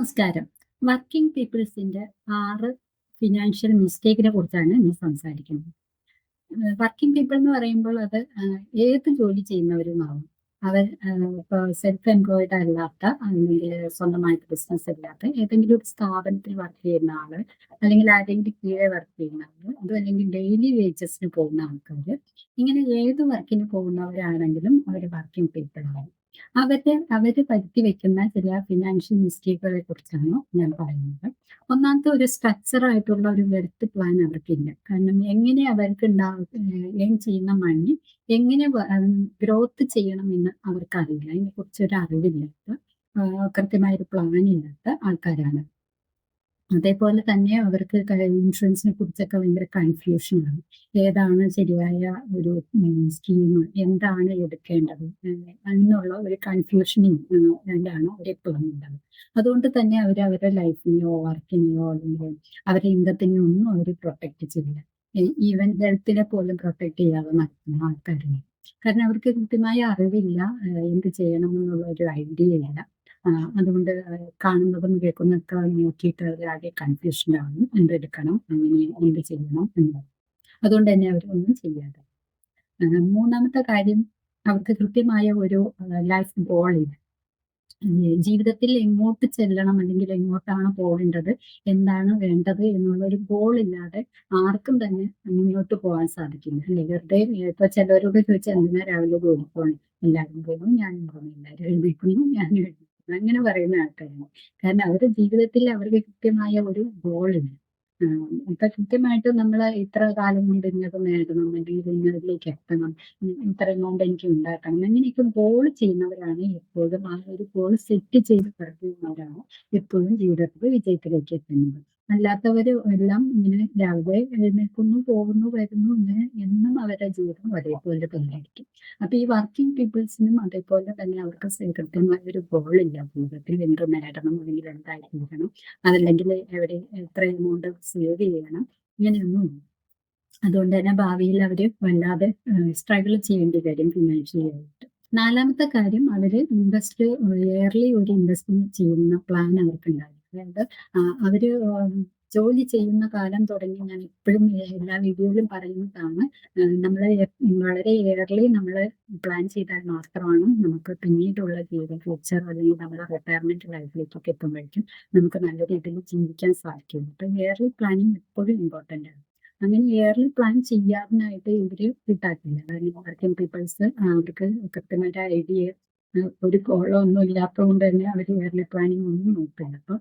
നമസ്കാരം. Working പീപ്പിൾസിന്റെ 6 financial മിസ്റ്റേക്കിനെ കുറിച്ചാണ് ഇന്ന് സംസാരിക്കുന്നത്. വർക്കിംഗ് പീപ്പിൾ എന്ന് പറയുമ്പോൾ അത് ഏത് ജോലി ചെയ്യുന്നവരുമാവും. അവർ ഇപ്പോൾ സെൽഫ് എംപ്ലോയിഡ് അല്ലാത്ത അല്ലെങ്കിൽ സ്വന്തമായിട്ട് ബിസിനസ് ഇല്ലാത്ത ഏതെങ്കിലും ഒരു സ്ഥാപനത്തിൽ വർക്ക് ചെയ്യുന്ന ആള്, അല്ലെങ്കിൽ ആരുടെയെങ്കിലും കീഴെ വർക്ക് ചെയ്യുന്ന ആള്, അതും അല്ലെങ്കിൽ ഡെയിലി വേജസിന് പോകുന്ന ആൾക്കാര്, ഇങ്ങനെ ഏത് വർക്കിന് പോകുന്നവരാണെങ്കിലും അവർ വർക്കിംഗ് പീപ്പിൾ ആണ്. അവര് വരുത്തി വെക്കുന്ന ചില ഫിനാൻഷ്യൽ മിസ്റ്റേക്കുകളെ കുറിച്ചാണ് ഞാൻ പറയുന്നത്. ഒന്നാമത്തെ ഒരു സ്ട്രക്ചർ ആയിട്ടുള്ള ഒരു വെൽത്ത് പ്ലാൻ അവർക്കില്ല. കാരണം എങ്ങനെ അവർക്ക് ഏൺ ചെയ്യുന്ന മണി എങ്ങനെ ഗ്രോത്ത് ചെയ്യണമെന്ന് അവർക്കറിയില്ല. അതിനെക്കുറിച്ച് ഒരു അറിവില്ലാത്ത കൃത്യമായൊരു പ്ലാൻ ഇല്ലാത്ത ആൾക്കാരാണ്. അതേപോലെ തന്നെ അവർക്ക് ഇൻഷുറൻസിനെ കുറിച്ചൊക്കെ ഭയങ്കര കൺഫ്യൂഷനാണ്. ഏതാണ് ശരിയായ ഒരു സ്കീം, എന്താണ് എടുക്കേണ്ടത് എന്നുള്ള ഒരു കൺഫ്യൂഷനിങ് ലാണ് അവരെപ്പോഴും ഉണ്ടാവുക. അതുകൊണ്ട് തന്നെ അവരുടെ ലൈഫിനെയോ വർക്കിനെയോ അല്ലെങ്കിൽ അവരുടെ ഇൻകത്തിനെയോ ഒന്നും അവർ പ്രൊട്ടക്ട് ചെയ്യില്ല. ഈവൻ ഹെൽത്തിനെ പോലും പ്രൊട്ടക്ട് ചെയ്യാതെ നടക്കുന്ന ആൾക്കാരാണ്. കാരണം അവർക്ക് കൃത്യമായ അറിവില്ല, എന്ത് ചെയ്യണം എന്നുള്ള ഒരു ഐഡിയ ഇല്ല. അതുകൊണ്ട് കാണുന്നതും കേൾക്കുന്നതൊക്കെ നോക്കിയിട്ട് അവരാകെ കൺഫ്യൂഷനാണ്. എന്തെടുക്കണം, എങ്ങനെ എന്ത് ചെയ്യണം എന്നുള്ളത്. അതുകൊണ്ട് തന്നെ അവരൊന്നും ചെയ്യാതെ. മൂന്നാമത്തെ കാര്യം, അവർക്ക് കൃത്യമായ ഒരു ലൈഫ് ഗോളില്ല. ജീവിതത്തിൽ എങ്ങോട്ട് ചെല്ലണം അല്ലെങ്കിൽ എങ്ങോട്ടാണ് പോകേണ്ടത്, എന്താണ് വേണ്ടത് എന്നുള്ള ഒരു ഗോളില്ലാതെ ആർക്കും തന്നെ മുന്നോട്ട് പോകാൻ സാധിക്കില്ല. അല്ലെ, വെറുതെ ഇപ്പൊ ചിലവരോട് ചോദിച്ചാൽ എന്തിനാ രാവിലെ ജോലിക്ക് പോകണം, എല്ലാവരും പോകുന്നു ഞാനും പോകുന്നു, എല്ലാവരും എഴുന്നേൽക്കുന്നു ഞാനും എഴുന്നേൽക്കുന്നു, അങ്ങനെ പറയുന്ന ആൾക്കാരാണ്. കാരണം അവരുടെ ജീവിതത്തിൽ അവർക്ക് കൃത്യമായ ഒരു ഗോളില്ല. ഇപ്പൊ കൃത്യമായിട്ട് നമ്മൾ ഇത്ര കാലം കൊണ്ട് ഇന്നത് നേടണം, അല്ലെങ്കിൽ ഇന്നതിലേക്ക് എത്തണം, ഇത്ര എമൗണ്ട് എനിക്ക് ഉണ്ടാക്കണം, അങ്ങനെയൊക്കെ ഗോൾ ചെയ്യുന്നവരാണ് എപ്പോഴും, ആ ഒരു ഗോൾ സെറ്റ് ചെയ്ത് കിടക്കുന്നവരാണ് എപ്പോഴും ജീവിതത്തിൽ വിജയത്തിലേക്ക് എത്തുന്നത്. അല്ലാത്തവര് എല്ലാം ഇങ്ങനെ രാവിലെ എഴുന്നേൽക്കുന്നു, പോകുന്നു, വരുന്നു, ഇങ്ങനെ എന്നും അവരുടെ ജീവിതം ഒരേപോലെ തന്നെയായിരിക്കും. അപ്പൊ ഈ വർക്കിംഗ് പീപ്പിൾസിനും അതേപോലെ തന്നെ അവർക്ക് കൃത്യമായ ഒരു ഗോളില്ല. ജീവിതത്തിൽ എന്ത് നേടണം, അല്ലെങ്കിൽ എന്തായിരിക്കണം, അതല്ലെങ്കിൽ എവിടെ എത്ര എമൗണ്ട് സേവ് ചെയ്യണം, ഇങ്ങനെയൊന്നും. അതുകൊണ്ട് തന്നെ ഭാവിയിൽ അവര് വല്ലാതെ സ്ട്രഗിൾ ചെയ്യേണ്ടി വരും ഫിനാൻഷ്യലി ആയിട്ട്. നാലാമത്തെ കാര്യം, അവര് ഇയർലി ഒരു ഇൻവെസ്റ്റ്മെന്റ് ചെയ്യുന്ന പ്ലാൻ അവർക്കുണ്ടാകും. അതായത് അവര് ജോലി ചെയ്യുന്ന കാലം തുടങ്ങി, ഞാൻ എപ്പോഴും എല്ലാ വീഡിയോയിലും പറയുന്നതാണ്, നമ്മൾ വളരെ ഇയർലി നമ്മൾ പ്ലാൻ ചെയ്താൽ മാത്രമാണ് നമുക്ക് പിന്നീടുള്ള ജീവിതം, ഫ്യൂച്ചർ അല്ലെങ്കിൽ നമ്മുടെ റിട്ടയർമെന്റ് ലൈഫിലേക്കൊക്കെ എത്തുമ്പോഴേക്കും നമുക്ക് നല്ല രീതിയിൽ ജീവിക്കാൻ സാധിക്കും. അപ്പൊ ഇയർലി പ്ലാനിങ് എപ്പോഴും ഇമ്പോർട്ടൻ്റ് ആണ്. അങ്ങനെ ഇയർലി പ്ലാൻ ചെയ്യാനായിട്ട് ഇവര് കിട്ടാത്തില്ല. കാരണം വർക്കിംഗ് പീപ്പിൾസ് അവർക്ക് കൃത്യമായിട്ട് ഐഡിയ, ഒരു ഗോളോ ഒന്നും ഇല്ലാത്തത് കൊണ്ട് തന്നെ അവർ ഇയർലി പ്ലാനിങ് ഒന്നും നോക്കില്ല. അപ്പൊ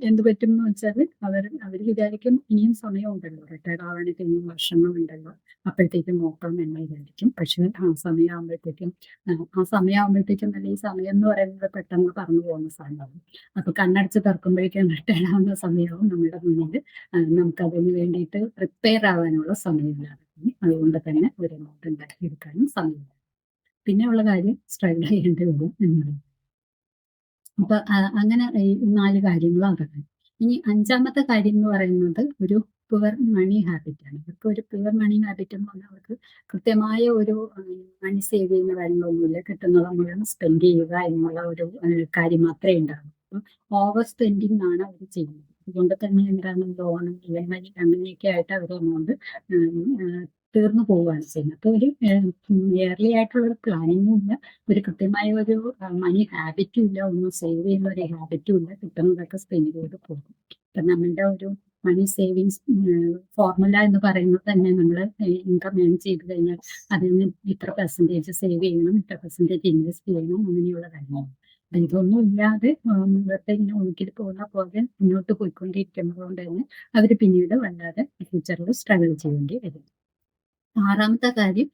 എന്ത് പറ്റും എന്ന് വെച്ചാൽ അവർ വിചാരിക്കും ഇനിയും സമയമുണ്ടല്ലോ, റിട്ടയർഡ് ആവാനായിട്ട് ഇനിയും വർഷങ്ങളുണ്ടല്ലോ, അപ്പോഴത്തേക്കും നോക്കാം എന്ന് വിചാരിക്കും. പക്ഷെ ആ സമയമാകുമ്പോഴത്തേക്കും തന്നെ ഈ സമയം എന്ന് പറയുന്നത് പെട്ടെന്ന് പറന്നു പോകുന്ന സമയമാകും. അപ്പൊ കണ്ണടച്ച് തുറക്കുമ്പോഴേക്കും റിട്ടയർഡ് ആവുന്ന സമയവും നമ്മുടെ മുന്നിൽ, നമുക്കതിന് വേണ്ടിയിട്ട് പ്രിപ്പയർ ആവാനുള്ള സമയമില്ലാതെ. അതുകൊണ്ട് തന്നെ ഒരു എമൗണ്ട് ഉണ്ടാക്കിയെടുക്കാനും സമയമില്ല. പിന്നെ ഉള്ള കാര്യം സ്ട്രഗിൾ ചെയ്യേണ്ടി വരും എന്നുള്ളത്. അപ്പൊ അങ്ങനെ ഈ 4 കാര്യങ്ങളും അതാണ്. ഇനി 5ാമത്തെ കാര്യം എന്ന് പറയുന്നത് ഒരു പുവർ മണി ഹാബിറ്റ് ആണ്. ഇവർക്ക് ഒരു പുവർ മണി ഹാബിറ്റ് എന്ന് പറഞ്ഞാൽ അവർക്ക് കൃത്യമായ ഒരു മണി സേവ് ചെയ്യുന്ന കാര്യങ്ങളൊന്നുമില്ല. കിട്ടുന്നത് മുഴുവൻ സ്പെൻഡ് ചെയ്യുക എന്നുള്ള ഒരു കാര്യം മാത്രമേ ഉണ്ടാവൂ. അപ്പം ഓവർ സ്പെൻഡിങ് ആണ് അവർ ചെയ്യുന്നത്. അതുകൊണ്ട് തന്നെ എന്താണ്, ലോൺ, EMI അങ്ങനെയൊക്കെ ആയിട്ട് അവർ എമൗണ്ട് തീർന്നു പോവുകയാണ് ചെയ്യുന്നത്. അപ്പൊ ഒരു ഇയർലി ആയിട്ടുള്ള ഒരു പ്ലാനിങ്ങും ഇല്ല, ഒരു കൃത്യമായ ഒരു മണി ഹാബിറ്റും ഇല്ല, ഒന്നും സേവ് ചെയ്യുന്ന ഒരു ഹാബിറ്റും ഇല്ല, കിട്ടുന്നതൊക്കെ സ്പെൻഡ് ചെയ്ത് പോകും. ഇപ്പൊ നമ്മളുടെ ഒരു മണി സേവിങ്സ് ഫോർമുല എന്ന് പറയുന്നത് തന്നെ, നമ്മൾ ഇൻകം ഏൺ ചെയ്ത് കഴിഞ്ഞാൽ അതിൽ നിന്ന് ഇത്ര പെർസെൻറ്റേജ് സേവ് ചെയ്യണം, ഇത്ര പെർസെൻറ്റേജ് ഇൻവെസ്റ്റ് ചെയ്യണം, അങ്ങനെയുള്ള കാര്യമാണ്. അപ്പൊ ഇതൊന്നും ഇല്ലാതെ വെറുതെ ഇങ്ങനെ ഒഴുകിൽ പോകുന്ന പോലെ മുന്നോട്ട് പോയിക്കൊണ്ടിരിക്കുന്നത് കൊണ്ട് തന്നെ അവർ പിന്നീട് വല്ലാതെ ഫ്യൂച്ചറിൽ സ്ട്രഗിൾ ചെയ്യേണ്ടി വരും. 6ാമത്തെ കാര്യം,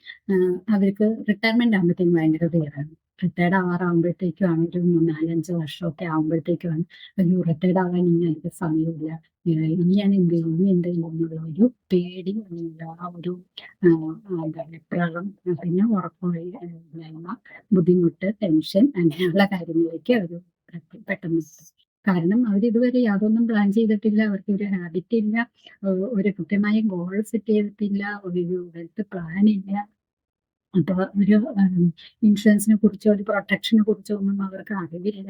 അവർക്ക് റിട്ടയർമെന്റ് ആകുമ്പോഴത്തേക്കും ഭയങ്കര പേരാണ്. റിട്ടയർഡ് ആവാറാകുമ്പോഴത്തേക്കുമാണ് ഒരു 4-5 വർഷമൊക്കെ ആകുമ്പോഴത്തേക്കുമാണ് അയ്യോ റിട്ടയർഡ് ആവാൻ ഇനി എനിക്ക് സമയമില്ല, ഇനി ഞാൻ എന്ത് ചെയ്യും, ഇനി എന്ത് ചെയ്യും എന്നുള്ള ഒരു പേടി, അല്ലെങ്കിൽ ആ ഒരു എന്താണ് വെപ്രാളം, പിന്നെ ഉറക്കമില്ലായ്മ, ബുദ്ധിമുട്ട്, ടെൻഷൻ, അങ്ങനെയുള്ള കാര്യങ്ങളിലേക്ക് അവർ പെട്ടെന്ന് എത്തും. കാരണം അവരിതുവരെ യാതൊന്നും പ്ലാൻ ചെയ്തിട്ടില്ല, അവർക്ക് ഒരു ഹാബിറ്റ് ഇല്ല, ഒരു കൃത്യമായ ഗോൾ സെറ്റ് ചെയ്തിട്ടില്ല, ഒരു വെൽത്ത് പ്ലാൻ ഇല്ല. അപ്പൊ ഒരു ഇൻഷുറൻസിനെ കുറിച്ചോ ഒരു പ്രൊട്ടക്ഷനെ കുറിച്ചോ ഒന്നും അവർക്ക് അറിവില്ല.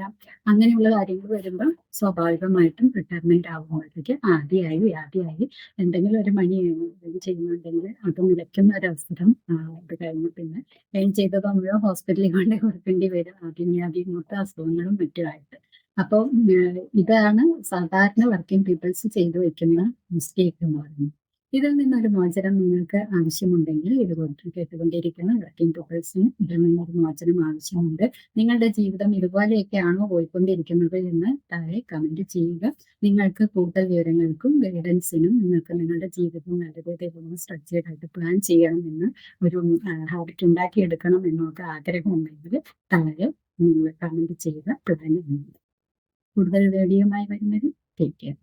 അങ്ങനെയുള്ള കാര്യങ്ങൾ വരുമ്പോൾ സ്വാഭാവികമായിട്ടും റിട്ടയർമെന്റ് ആകുമ്പോഴത്തേക്ക് ആദ്യമായി എന്തെങ്കിലും ഒരു മണി ചെയ്യുന്നുണ്ടെങ്കിൽ അത് നിലയ്ക്കുന്ന ഒരവസരം ഇത് കഴിഞ്ഞ് പിന്നെ ഏൺ ചെയ്തത് മുഴുവൻ ഹോസ്പിറ്റലിൽ കൊണ്ട് കൊടുക്കേണ്ടി വരും. അതിമൂത്ത അസുഖങ്ങളും മറ്റുമായിട്ട്. അപ്പോൾ ഇതാണ് സാധാരണ വർക്കിംഗ് പീപ്പിൾസ് ചെയ്തു വെക്കുന്ന മിസ്റ്റേക്ക് എന്ന് പറയുന്നത്. ഇതിൽ നിന്നൊരു മോചനം നിങ്ങൾക്ക് ആവശ്യമുണ്ടെങ്കിൽ കേട്ടുകൊണ്ടിരിക്കുന്ന വർക്കിംഗ് പീപ്പിൾസിന് ഇതിൽ നിന്നൊരു മോചനം ആവശ്യമുണ്ട്. നിങ്ങളുടെ ജീവിതം ഇതുപോലെയൊക്കെയാണോ പോയിക്കൊണ്ടിരിക്കുന്നത് എന്ന് താഴെ കമന്റ് ചെയ്യുക. നിങ്ങൾക്ക് കൂടുതൽ വിവരങ്ങൾക്കും ഗൈഡൻസിനും നിങ്ങൾക്ക് നിങ്ങളുടെ ജീവിതം നല്ല രീതിയിലുള്ള സ്ട്രക്ചേർഡ് ആയിട്ട് പ്ലാൻ ചെയ്യണമെന്ന് ഒരു ഹാബിറ്റ് ഉണ്ടാക്കിയെടുക്കണം എന്നൊക്കെ ആഗ്രഹമുണ്ടെങ്കിൽ താഴെ നിങ്ങൾ കമന്റ് ചെയ്യുക. പ്ലാൻ ചെയ്യുന്നത് കൂടുതൽ വീഡിയോയുമായി വരുന്നത് ടേക്ക് കെയർ.